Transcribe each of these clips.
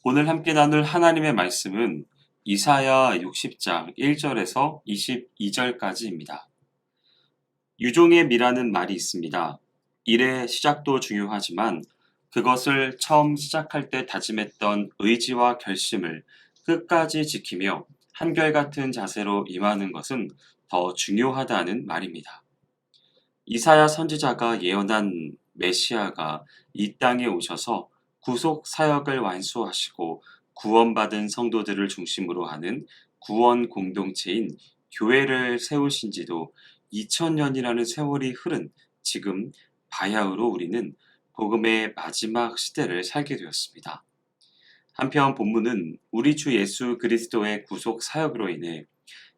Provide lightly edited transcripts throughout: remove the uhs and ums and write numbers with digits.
오늘 함께 나눌 하나님의 말씀은 이사야 60장 1절에서 22절까지입니다. 유종의 미라는 말이 있습니다. 일의 시작도 중요하지만 그것을 처음 시작할 때 다짐했던 의지와 결심을 끝까지 지키며 한결같은 자세로 임하는 것은 더 중요하다는 말입니다. 이사야 선지자가 예언한 메시아가 이 땅에 오셔서 구속 사역을 완수하시고 구원받은 성도들을 중심으로 하는 구원 공동체인 교회를 세우신 지도 2000년이라는 세월이 흐른 지금 바야흐로 우리는 복음의 마지막 시대를 살게 되었습니다. 한편 본문은 우리 주 예수 그리스도의 구속 사역으로 인해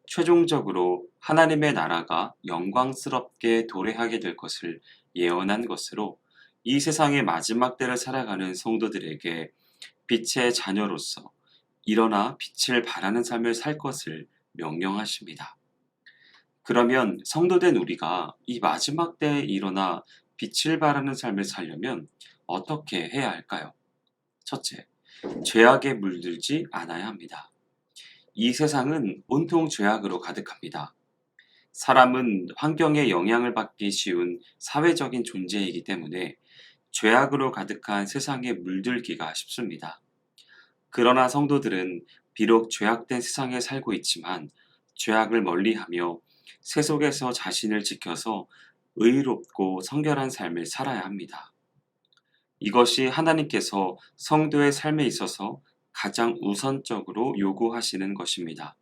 최종적으로 하나님의 나라가 영광스럽게 도래하게 될 것을 예언한 것으로 이 세상의 마지막 때를 살아가는 성도들에게 빛의 자녀로서 일어나 빛을 발하는 삶을 살 것을 명령하십니다. 그러면 성도된 우리가 이 마지막 때에 일어나 빛을 발하는 삶을 살려면 어떻게 해야 할까요? 첫째, 죄악에 물들지 않아야 합니다. 이 세상은 온통 죄악으로 가득합니다. 사람은 환경에 영향을 받기 쉬운 사회적인 존재이기 때문에 죄악으로 가득한 세상에 물들기가 쉽습니다. 그러나 성도들은 비록 죄악된 세상에 살고 있지만 죄악을 멀리하며 세속에서 자신을 지켜서 의롭고 성결한 삶을 살아야 합니다. 이것이 하나님께서 성도의 삶에 있어서 가장 우선적으로 요구하시는 것입니다.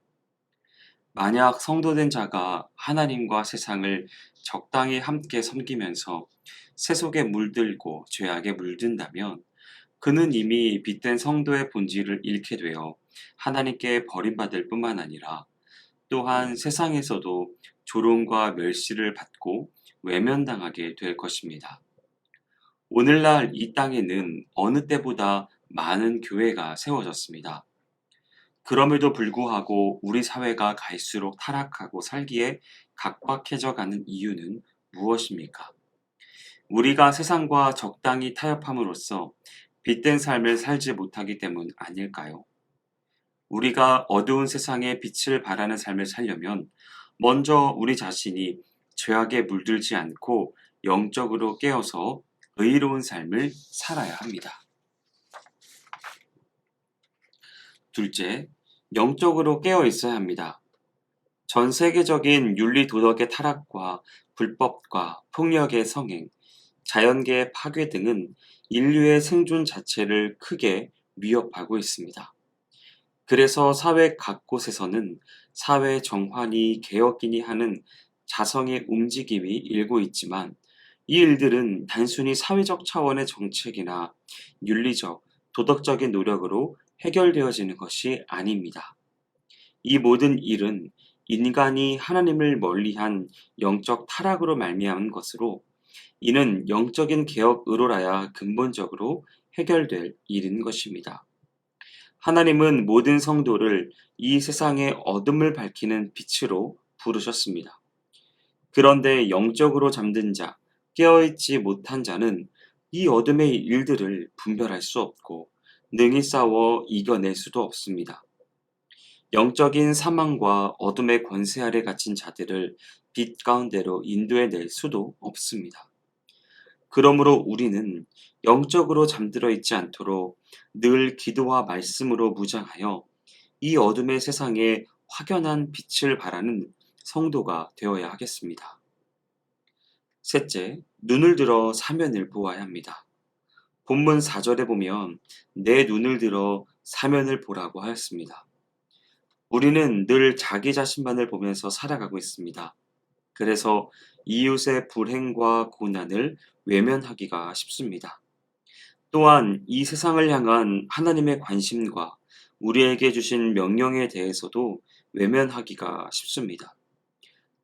만약 성도된 자가 하나님과 세상을 적당히 함께 섬기면서 세속에 물들고 죄악에 물든다면 그는 이미 빛된 성도의 본질을 잃게 되어 하나님께 버림받을 뿐만 아니라 또한 세상에서도 조롱과 멸시를 받고 외면당하게 될 것입니다. 오늘날 이 땅에는 어느 때보다 많은 교회가 세워졌습니다. 그럼에도 불구하고 우리 사회가 갈수록 타락하고 살기에 각박해져 가는 이유는 무엇입니까? 우리가 세상과 적당히 타협함으로써 빛된 삶을 살지 못하기 때문 아닐까요? 우리가 어두운 세상에 빛을 발하는 삶을 살려면 먼저 우리 자신이 죄악에 물들지 않고 영적으로 깨어서 의로운 삶을 살아야 합니다. 둘째, 영적으로 깨어 있어야 합니다. 전 세계적인 윤리 도덕의 타락과 불법과 폭력의 성행, 자연계의 파괴 등은 인류의 생존 자체를 크게 위협하고 있습니다. 그래서 사회 각곳에서는 사회 정환이 개혁이니 하는 자성의 움직임이 일고 있지만 이 일들은 단순히 사회적 차원의 정책이나 윤리적, 도덕적인 노력으로 해결되어지는 것이 아닙니다. 이 모든 일은 인간이 하나님을 멀리한 영적 타락으로 말미암은 것으로 이는 영적인 개혁으로라야 근본적으로 해결될 일인 것입니다. 하나님은 모든 성도를 이 세상의 어둠을 밝히는 빛으로 부르셨습니다. 그런데 영적으로 잠든 자, 깨어있지 못한 자는 이 어둠의 일들을 분별할 수 없고 능히 싸워 이겨낼 수도 없습니다. 영적인 사망과 어둠의 권세 아래 갇힌 자들을 빛 가운데로 인도해낼 수도 없습니다. 그러므로 우리는 영적으로 잠들어 있지 않도록 늘 기도와 말씀으로 무장하여 이 어둠의 세상에 확연한 빛을 발하는 성도가 되어야 하겠습니다. 셋째, 눈을 들어 사면을 보아야 합니다. 본문 4절에 보면 내 눈을 들어 사면을 보라고 하였습니다. 우리는 늘 자기 자신만을 보면서 살아가고 있습니다. 그래서 이웃의 불행과 고난을 외면하기가 쉽습니다. 또한 이 세상을 향한 하나님의 관심과 우리에게 주신 명령에 대해서도 외면하기가 쉽습니다.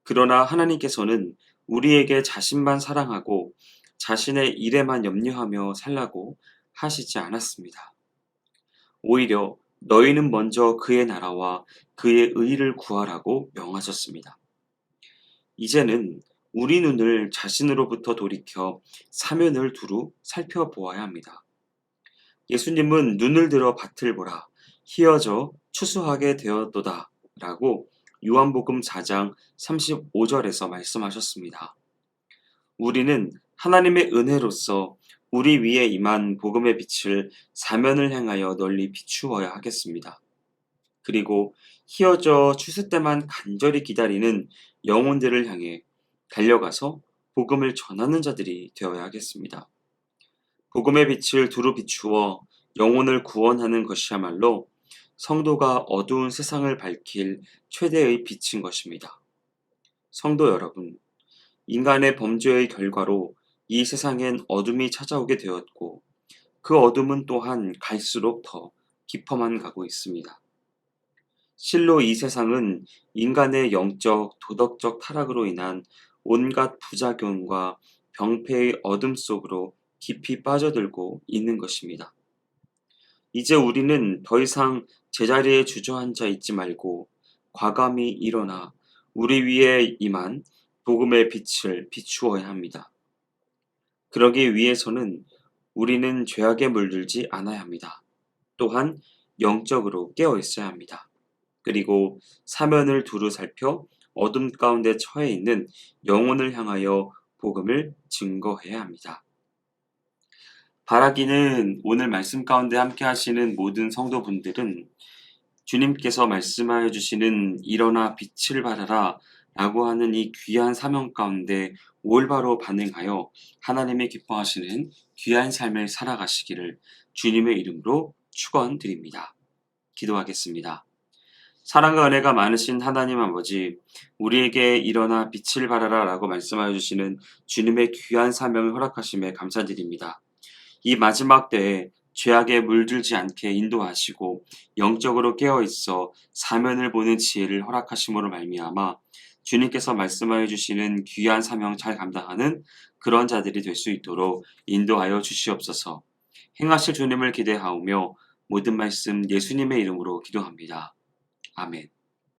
그러나 하나님께서는 우리에게 자신만 사랑하고 자신의 일에만 염려하며 살라고 하시지 않았습니다. 오히려 너희는 먼저 그의 나라와 그의 의를 구하라고 명하셨습니다. 이제는 우리 눈을 자신으로부터 돌이켜 사면을 두루 살펴보아야 합니다. 예수님은 눈을 들어 밭을 보라. 희어져 추수하게 되었도다. 라고 요한복음 4장 35절에서 말씀하셨습니다. 우리는 하나님의 은혜로서 우리 위에 임한 복음의 빛을 사면을 향하여 널리 비추어야 하겠습니다. 그리고 희어져 추수 때만 간절히 기다리는 영혼들을 향해 달려가서 복음을 전하는 자들이 되어야 하겠습니다. 복음의 빛을 두루 비추어 영혼을 구원하는 것이야말로 성도가 어두운 세상을 밝힐 최대의 빛인 것입니다. 성도 여러분, 인간의 범죄의 결과로 이 세상엔 어둠이 찾아오게 되었고 그 어둠은 또한 갈수록 더 깊어만 가고 있습니다. 실로 이 세상은 인간의 영적, 도덕적 타락으로 인한 온갖 부작용과 병폐의 어둠 속으로 깊이 빠져들고 있는 것입니다. 이제 우리는 더 이상 제자리에 주저앉아 있지 말고 과감히 일어나 우리 위에 임한 복음의 빛을 비추어야 합니다. 그러기 위해서는 우리는 죄악에 물들지 않아야 합니다. 또한 영적으로 깨어 있어야 합니다. 그리고 사면을 두루 살펴 어둠 가운데 처해 있는 영혼을 향하여 복음을 증거해야 합니다. 바라기는 오늘 말씀 가운데 함께 하시는 모든 성도분들은 주님께서 말씀하여 주시는 일어나 빛을 발하라 라고 하는 이 귀한 사명 가운데 올바로 반응하여 하나님이 기뻐하시는 귀한 삶을 살아가시기를 주님의 이름으로 축원드립니다. 기도하겠습니다. 사랑과 은혜가 많으신 하나님 아버지, 우리에게 일어나 빛을 발하라 라고 말씀하여 주시는 주님의 귀한 사명을 허락하심에 감사드립니다. 이 마지막 때에 죄악에 물들지 않게 인도하시고 영적으로 깨어있어 사면을 보는 지혜를 허락하심으로 말미암아 주님께서 말씀하여 주시는 귀한 사명 잘 감당하는 그런 자들이 될 수 있도록 인도하여 주시옵소서. 행하실 주님을 기대하오며 모든 말씀 예수님의 이름으로 기도합니다. 아멘.